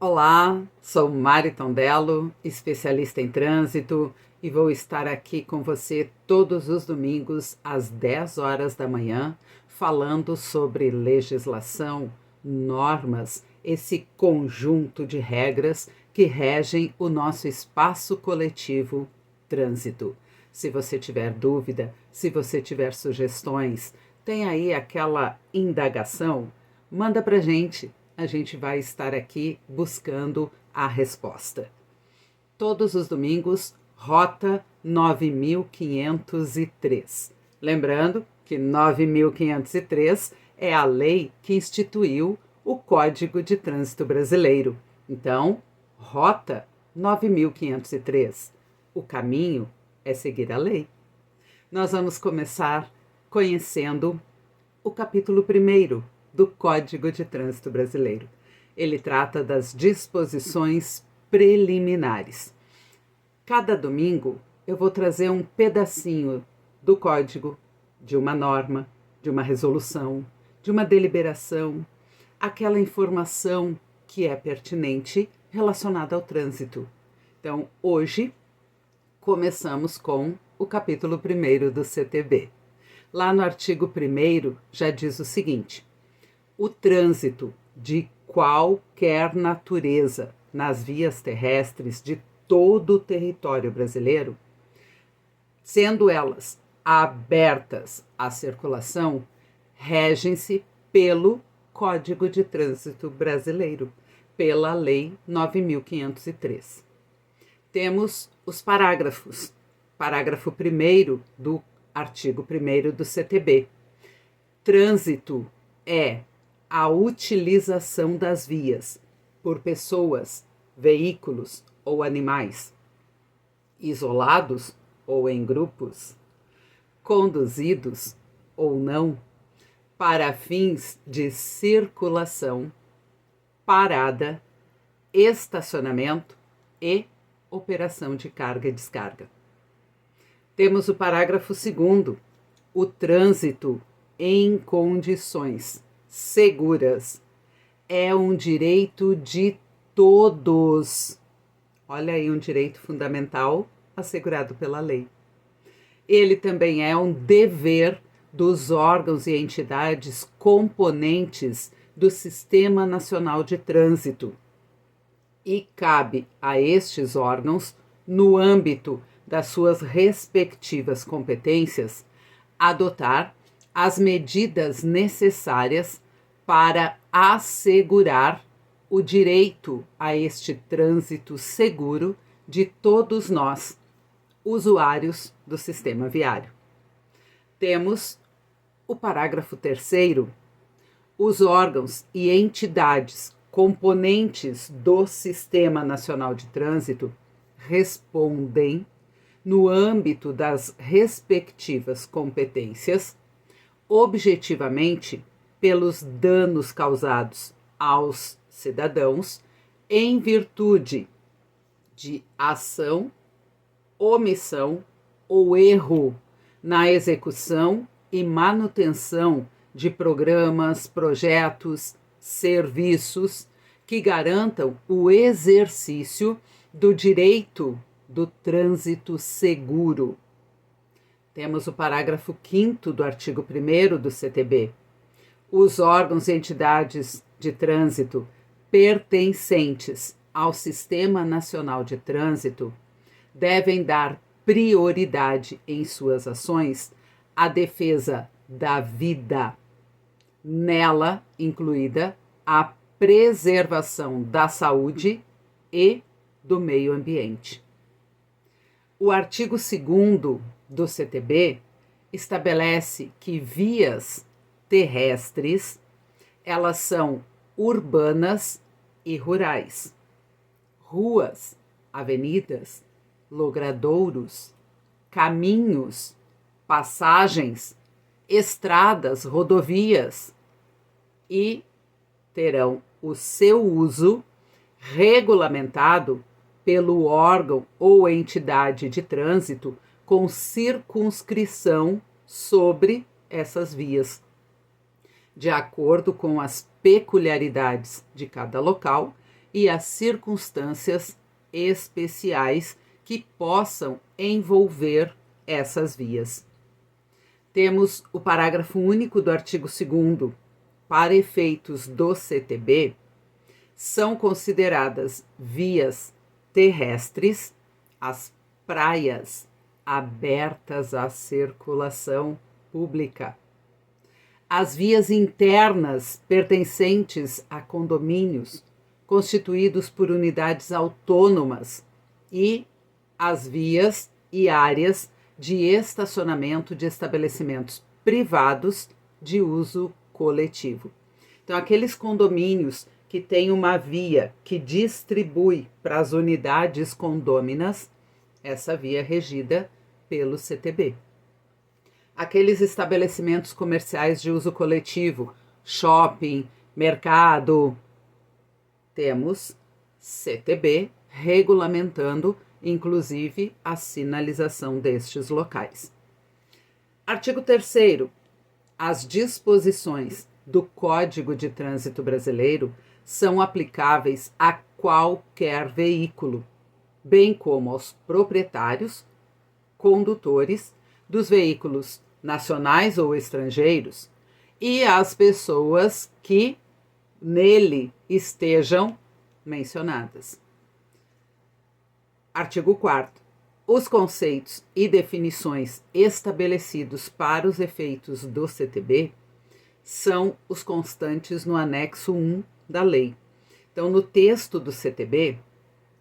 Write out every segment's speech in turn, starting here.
Olá, sou Mari Tondello, especialista em trânsito, e vou estar aqui com você todos os domingos às 10 horas da manhã, falando sobre legislação, normas, esse conjunto de regras que regem o nosso espaço coletivo trânsito. Se você tiver dúvida, se você tiver sugestões, tem aí aquela indagação, manda pra gente. A gente vai estar aqui buscando a resposta. Todos os domingos, Rota 9503. Lembrando que 9503 é a lei que instituiu o Código de Trânsito Brasileiro. Então, Rota 9503. O caminho é seguir a lei. Nós vamos começar conhecendo o capítulo 1º do Código de Trânsito Brasileiro. Ele trata das disposições preliminares. Cada domingo eu vou trazer um pedacinho do código, de uma norma, de uma resolução, de uma deliberação, aquela informação que é pertinente relacionada ao trânsito. Então, hoje, começamos com o capítulo 1º do CTB. Lá no artigo 1º já diz o seguinte: o trânsito de qualquer natureza nas vias terrestres de todo o território brasileiro, sendo elas abertas à circulação, regem-se pelo Código de Trânsito Brasileiro, pela Lei 9503. Temos os parágrafos. Parágrafo 1º do artigo 1º do CTB. Trânsito é a utilização das vias por pessoas, veículos ou animais, isolados ou em grupos, conduzidos ou não, para fins de circulação, parada, estacionamento e operação de carga e descarga. Temos o parágrafo 2º, o trânsito em condições seguras é um direito de todos. Olha aí, um direito fundamental assegurado pela lei. Ele também é um dever dos órgãos e entidades componentes do Sistema Nacional de Trânsito e cabe a estes órgãos, no âmbito das suas respectivas competências, adotar as medidas necessárias para assegurar o direito a este trânsito seguro de todos nós, usuários do sistema viário. Temos o parágrafo 3º. Os órgãos e entidades componentes do Sistema Nacional de Trânsito respondem, no âmbito das respectivas competências, objetivamente pelos danos causados aos cidadãos em virtude de ação, omissão ou erro na execução e manutenção de programas, projetos, serviços que garantam o exercício do direito do trânsito seguro. Temos o parágrafo 5º do artigo 1º do CTB. Os órgãos e entidades de trânsito pertencentes ao Sistema Nacional de Trânsito devem dar prioridade em suas ações à defesa da vida, nela incluída a preservação da saúde e do meio ambiente. O artigo 2º do CTB estabelece que vias terrestres, elas são urbanas e rurais. Ruas, avenidas, logradouros, caminhos, passagens, estradas, rodovias e terão o seu uso regulamentado pelo órgão ou entidade de trânsito com circunscrição sobre essas vias, de acordo com as peculiaridades de cada local e as circunstâncias especiais que possam envolver essas vias. Temos o parágrafo único do artigo 2º. Para efeitos do CTB, são consideradas vias terrestres as praias abertas à circulação pública, as vias internas pertencentes a condomínios constituídos por unidades autônomas e as vias e áreas de estacionamento de estabelecimentos privados de uso coletivo. Então, aqueles condomínios que têm uma via que distribui para as unidades condôminas, essa via é regida pelo CTB. Aqueles estabelecimentos comerciais de uso coletivo, shopping, mercado, temos CTB regulamentando, inclusive, a sinalização destes locais. Artigo 3º. As disposições do Código de Trânsito Brasileiro são aplicáveis a qualquer veículo, bem como aos proprietários, condutores dos veículos nacionais ou estrangeiros e às pessoas que nele estejam mencionadas. Artigo 4º. Os conceitos e definições estabelecidos para os efeitos do CTB são os constantes no anexo 1 da lei. Então, no texto do CTB,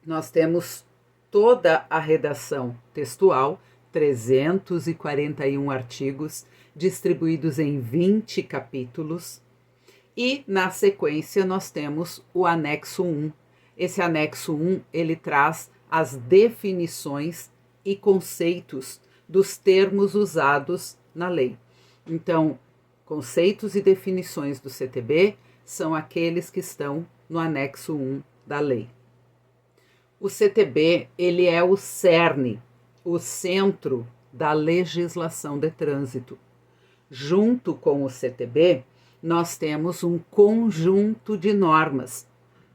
nós temos toda a redação textual, 341 artigos, distribuídos em 20 capítulos, e na sequência nós temos o anexo 1. Esse anexo 1, ele traz as definições e conceitos dos termos usados na lei. Então, conceitos e definições do CTB são aqueles que estão no anexo 1 da lei. O CTB, ele é o cerne, o centro da legislação de trânsito. Junto com o CTB, nós temos um conjunto de normas.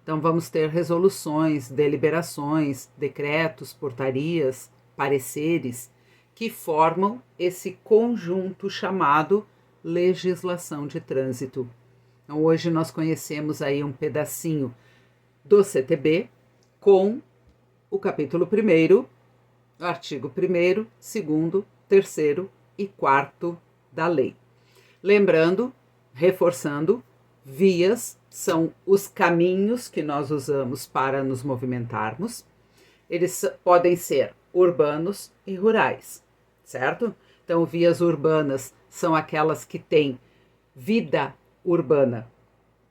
Então, vamos ter resoluções, deliberações, decretos, portarias, pareceres, que formam esse conjunto chamado legislação de trânsito. Então, hoje nós conhecemos aí um pedacinho do CTB com o capítulo 1º, o artigo 1º, 2º, 3º e 4º da lei. Lembrando, reforçando, vias são os caminhos que nós usamos para nos movimentarmos. Eles podem ser urbanos e rurais, certo? Então, vias urbanas são aquelas que têm vida urbana,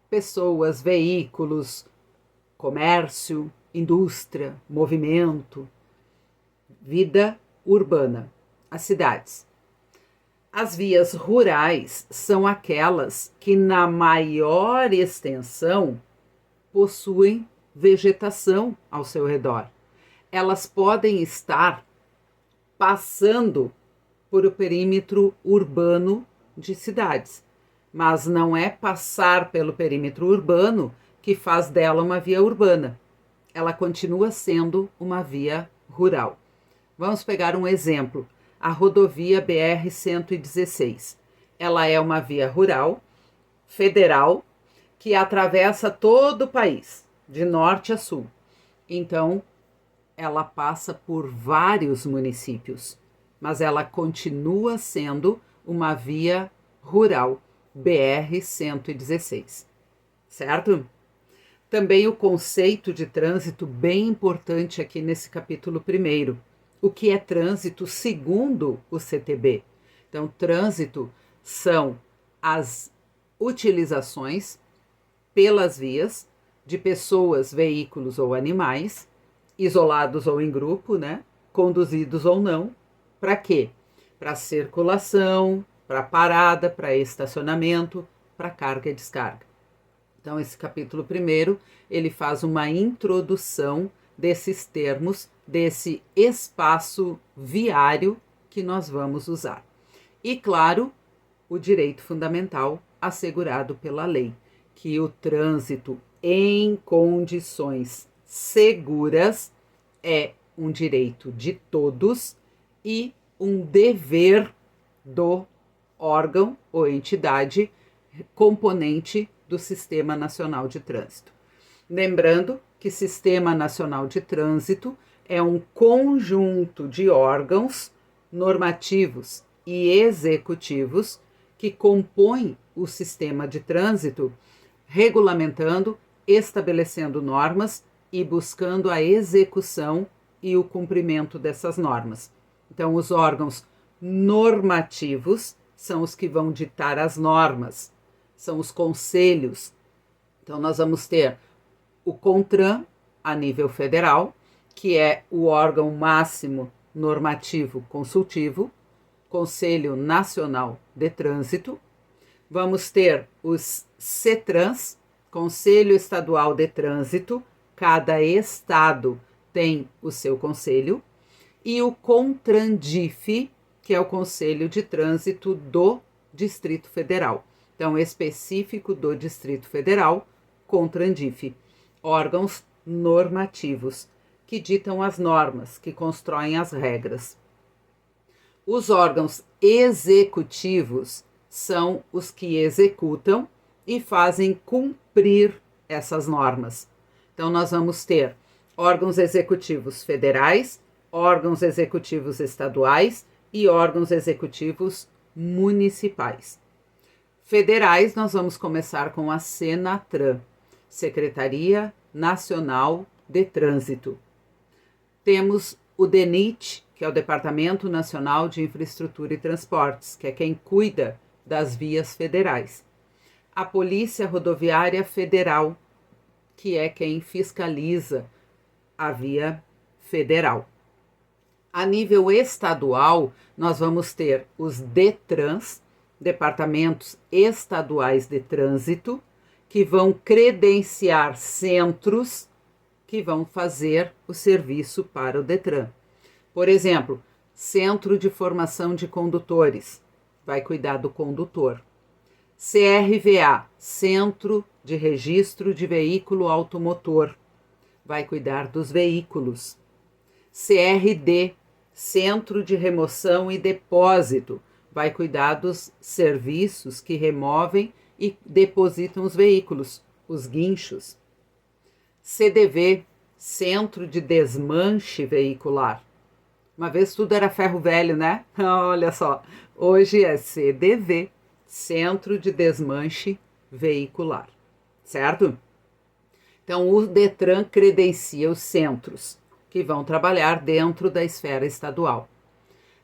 pessoas, veículos, comércio, indústria, movimento, vida urbana, as cidades. As vias rurais são aquelas que, na maior extensão, possuem vegetação ao seu redor. Elas podem estar passando por o perímetro urbano de cidades, mas não é passar pelo perímetro urbano que faz dela uma via urbana. Ela continua sendo uma via rural. Vamos pegar um exemplo. A rodovia BR-116. Ela é uma via rural, federal, que atravessa todo o país, de norte a sul. Então, ela passa por vários municípios, mas ela continua sendo uma via rural, BR-116, certo? Também o conceito de trânsito bem importante aqui nesse capítulo 1º. O que é trânsito segundo o CTB? Então, trânsito são as utilizações pelas vias de pessoas, veículos ou animais, isolados ou em grupo, né? Conduzidos ou não. Para quê? Para circulação, para parada, para estacionamento, para carga e descarga. Então, esse capítulo 1º, ele faz uma introdução desses termos, desse espaço viário que nós vamos usar. E, claro, o direito fundamental assegurado pela lei, que o trânsito em condições seguras é um direito de todos e um dever do órgão ou entidade componente do Sistema Nacional de Trânsito. Lembrando que Sistema Nacional de Trânsito é um conjunto de órgãos normativos e executivos que compõem o sistema de trânsito, regulamentando, estabelecendo normas e buscando a execução e o cumprimento dessas normas. Então, os órgãos normativos são os que vão ditar as normas, são os conselhos. Então, nós vamos ter o CONTRAN, a nível federal, que é o órgão máximo normativo consultivo, Conselho Nacional de Trânsito. Vamos ter os CETRANS, Conselho Estadual de Trânsito, cada estado tem o seu conselho, e o CONTRANDIF, que é o Conselho de Trânsito do Distrito Federal. Então, específico do Distrito Federal, CONTRANDIF, órgãos normativos que ditam as normas, que constroem as regras. Os órgãos executivos são os que executam e fazem cumprir essas normas. Então, nós vamos ter órgãos executivos federais, órgãos executivos estaduais e órgãos executivos municipais. Federais, nós vamos começar com a SENATRAN, Secretaria Nacional de Trânsito. Temos o DENIT, que é o Departamento Nacional de Infraestrutura e Transportes, que é quem cuida das vias federais. A Polícia Rodoviária Federal, que é quem fiscaliza a via federal. A nível estadual, nós vamos ter os DETRANS, Departamentos Estaduais de Trânsito, que vão credenciar centros que vão fazer o serviço para o DETRAN. Por exemplo, Centro de Formação de Condutores, vai cuidar do condutor. CRVA, Centro de Registro de Veículo Automotor, vai cuidar dos veículos. CRD, Centro de Remoção e Depósito, vai cuidar dos serviços que removem e depositam os veículos, os guinchos. CDV, Centro de Desmanche Veicular. Uma vez tudo era ferro velho, né? Olha só, hoje é CDV, Centro de Desmanche Veicular, certo? Então, o DETRAN credencia os centros que vão trabalhar dentro da esfera estadual.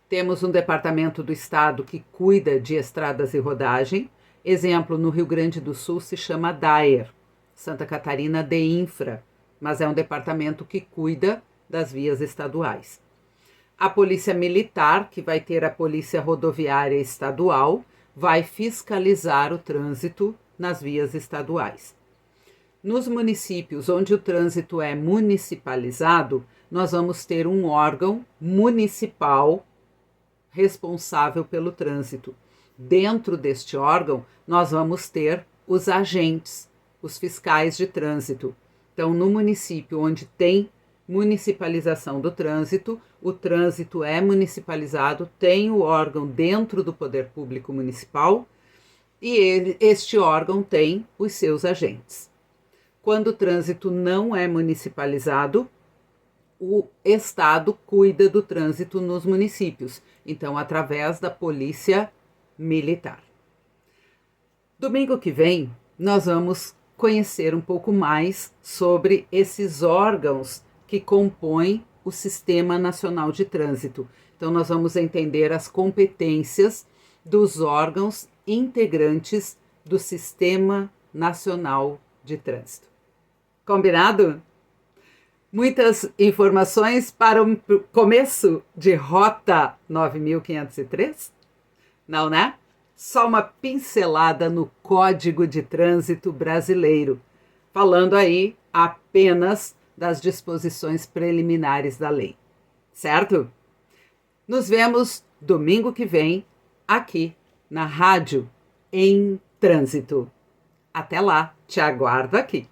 Temos um departamento do estado que cuida de estradas e rodagem. Exemplo, no Rio Grande do Sul se chama DAER, Santa Catarina DEINFRA, mas é um departamento que cuida das vias estaduais. A Polícia Militar, que vai ter a Polícia Rodoviária Estadual, vai fiscalizar o trânsito nas vias estaduais. Nos municípios onde o trânsito é municipalizado, nós vamos ter um órgão municipal responsável pelo trânsito. Dentro deste órgão, nós vamos ter os agentes, os fiscais de trânsito. Então, no município onde tem municipalização do trânsito, o trânsito é municipalizado, tem o órgão dentro do Poder Público Municipal e este órgão tem os seus agentes. Quando o trânsito não é municipalizado, o Estado cuida do trânsito nos municípios, então através da Polícia Militar. Domingo que vem, nós vamos conhecer um pouco mais sobre esses órgãos que compõem o Sistema Nacional de Trânsito. Então, nós vamos entender as competências dos órgãos integrantes do Sistema Nacional de Trânsito. Combinado? Muitas informações para o começo de Rota 9503? Não, né? Só uma pincelada no Código de Trânsito Brasileiro, falando aí apenas das disposições preliminares da lei, certo? Nos vemos domingo que vem aqui na Rádio em Trânsito. Até lá, te aguardo aqui.